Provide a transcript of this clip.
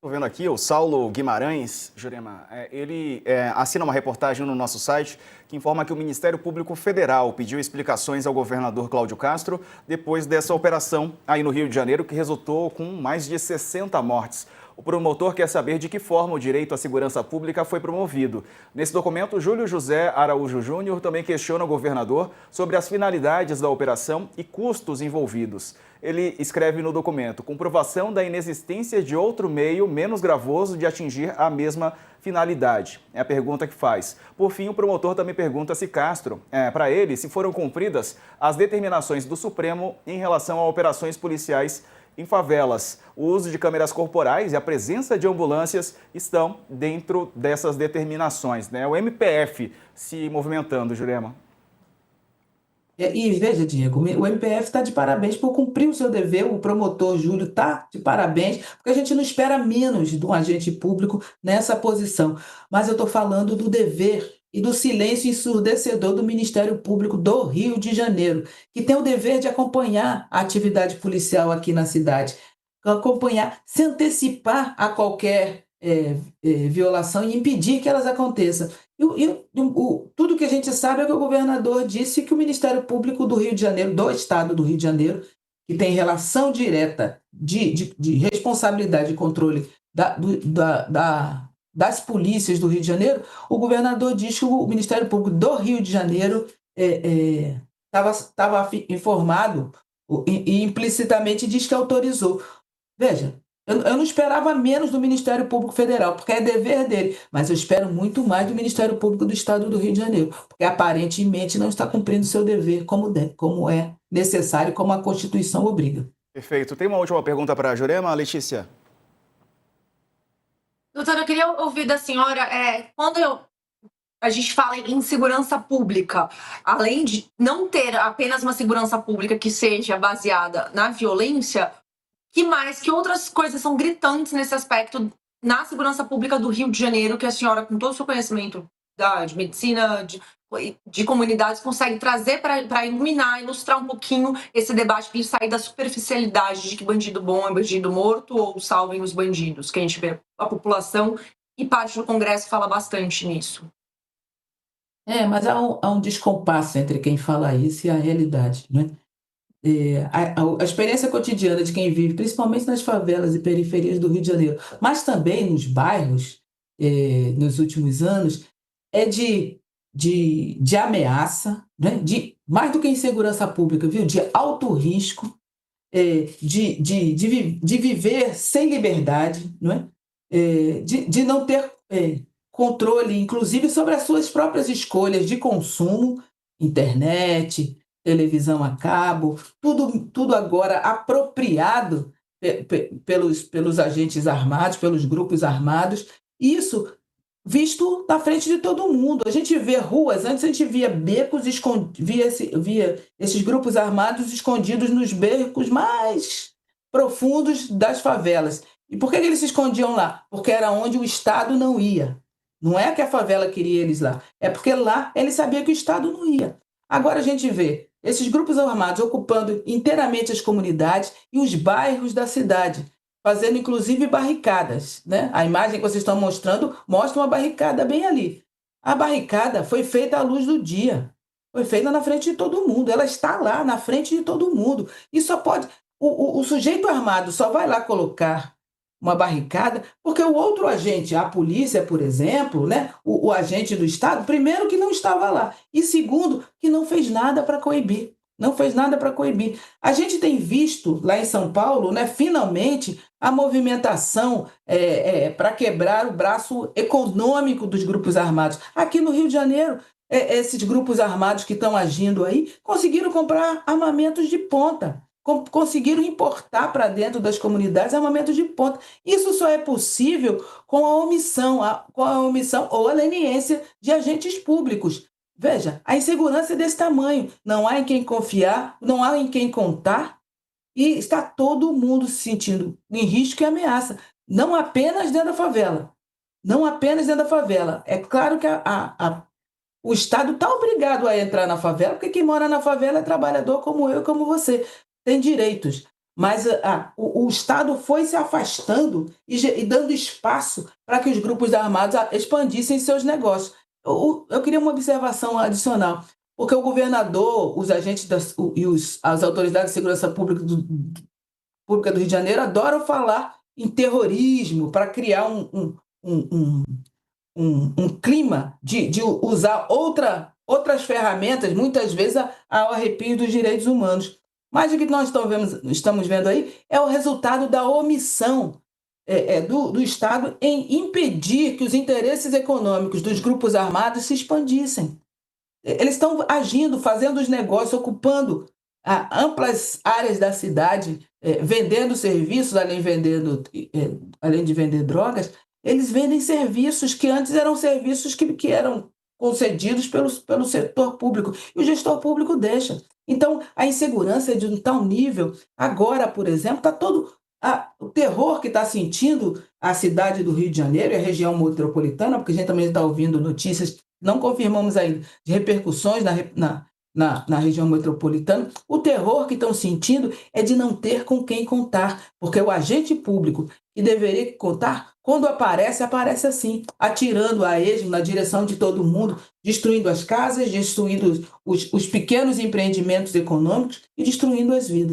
Estou vendo aqui o Saulo Guimarães, Jurema, ele assina uma reportagem no nosso site que informa que o Ministério Público Federal pediu explicações ao governador Cláudio Castro depois dessa operação aí no Rio de Janeiro que resultou com mais de 60 mortes. O promotor quer saber de que forma o direito à segurança pública foi promovido. Nesse documento, Júlio José Araújo Júnior também questiona o governador sobre as finalidades da operação e custos envolvidos. Ele escreve no documento: comprovação da inexistência de outro meio menos gravoso de atingir a mesma finalidade. É a pergunta que faz. Por fim, o promotor também pergunta se Castro, para ele, se foram cumpridas as determinações do Supremo em relação a operações policiais em favelas. O uso de câmeras corporais e a presença de ambulâncias estão dentro dessas determinações, né? O MPF se movimentando, Jurema. E veja, Diego, o MPF está de parabéns por cumprir o seu dever, o promotor Júlio está de parabéns, porque a gente não espera menos de um agente público nessa posição. Mas eu estou falando do dever e do silêncio ensurdecedor do Ministério Público do Rio de Janeiro, que tem o dever de acompanhar a atividade policial aqui na cidade, acompanhar, se antecipar a qualquer violação e impedir que elas aconteçam. Tudo que a gente sabe é que o governador disse que o Ministério Público do Rio de Janeiro, do Estado do Rio de Janeiro, que tem relação direta de responsabilidade e controle das polícias do Rio de Janeiro, o governador diz que o Ministério Público do Rio de Janeiro estava informado e implicitamente diz que autorizou. Veja, eu não esperava menos do Ministério Público Federal, porque é dever dele, mas eu espero muito mais do Ministério Público do Estado do Rio de Janeiro, porque aparentemente não está cumprindo seu dever como é necessário, como a Constituição obriga. Perfeito. Tem uma última pergunta para a Jurema, Letícia? Doutora, eu queria ouvir da senhora, a gente fala em segurança pública, além de não ter apenas uma segurança pública que seja baseada na violência, que outras coisas são gritantes nesse aspecto na segurança pública do Rio de Janeiro, que a senhora, com todo o seu conhecimento de medicina, de comunidades, consegue trazer para iluminar, ilustrar um pouquinho esse debate, para ele sair da superficialidade de que bandido bom é bandido morto ou salvem os bandidos, que a gente vê a população e parte do Congresso fala bastante nisso. Mas há um descompasso entre quem fala isso e a realidade, né? A experiência cotidiana de quem vive, principalmente nas favelas e periferias do Rio de Janeiro, mas também nos bairros, nos últimos anos, é de ameaça, né? Mais do que insegurança pública, viu? De alto risco, de viver sem liberdade, não é? De não ter controle, inclusive, sobre as suas próprias escolhas de consumo, internet, televisão a cabo, tudo agora apropriado pelos agentes armados, pelos grupos armados, isso visto na frente de todo mundo. A gente vê ruas, antes a gente via becos, via esses grupos armados escondidos nos becos mais profundos das favelas. E por que eles se escondiam lá? Porque era onde o Estado não ia. Não é que a favela queria eles lá, é porque lá eles sabiam que o Estado não ia. Agora a gente vê esses grupos armados ocupando inteiramente as comunidades e os bairros da cidade, fazendo inclusive barricadas, né? A imagem que vocês estão mostrando mostra uma barricada bem ali. A barricada foi feita à luz do dia, foi feita na frente de todo mundo, ela está lá na frente de todo mundo. E só pode. O sujeito armado só vai lá colocar uma barricada, porque o outro agente, a polícia, por exemplo, né, o agente do Estado, primeiro que não estava lá, e segundo que não fez nada para coibir. Não fez nada para coibir. A gente tem visto lá em São Paulo, né, finalmente, a movimentação para quebrar o braço econômico dos grupos armados. Aqui no Rio de Janeiro, esses grupos armados que estão agindo aí conseguiram comprar armamentos de ponta. Conseguiram importar para dentro das comunidades armamentos de ponta. Isso só é possível com a omissão ou a leniência de agentes públicos. Veja, a insegurança é desse tamanho. Não há em quem confiar, não há em quem contar, e está todo mundo se sentindo em risco e ameaça. Não apenas dentro da favela. Não apenas dentro da favela. É claro que o Estado está obrigado a entrar na favela, porque quem mora na favela é trabalhador como eu e como você. Tem direitos. mas o Estado foi se afastando e dando espaço para que os grupos armados expandissem seus negócios. Eu queria uma observação adicional, porque o governador, os agentes as autoridades de segurança pública do Rio de Janeiro adoram falar em terrorismo para criar um clima de usar outras ferramentas, muitas vezes ao arrepio dos direitos humanos. Mas o que nós estamos vendo aí é o resultado da omissão do Estado em impedir que os interesses econômicos dos grupos armados se expandissem. Eles estão agindo, fazendo os negócios, ocupando amplas áreas da cidade, vendendo serviços, além de vender drogas. Eles vendem serviços que antes eram serviços que eram concedidos pelo setor público, e o gestor público deixa. Então, a insegurança é de um tal nível. Agora, por exemplo, está todo o terror que está sentindo a cidade do Rio de Janeiro e a região metropolitana, porque a gente também está ouvindo notícias, não confirmamos ainda, de repercussões na região metropolitana. O terror que estão sentindo é de não ter com quem contar, porque o agente público que deveria contar, quando aparece assim, atirando a esmo na direção de todo mundo, destruindo as casas, destruindo os pequenos empreendimentos econômicos e destruindo as vidas.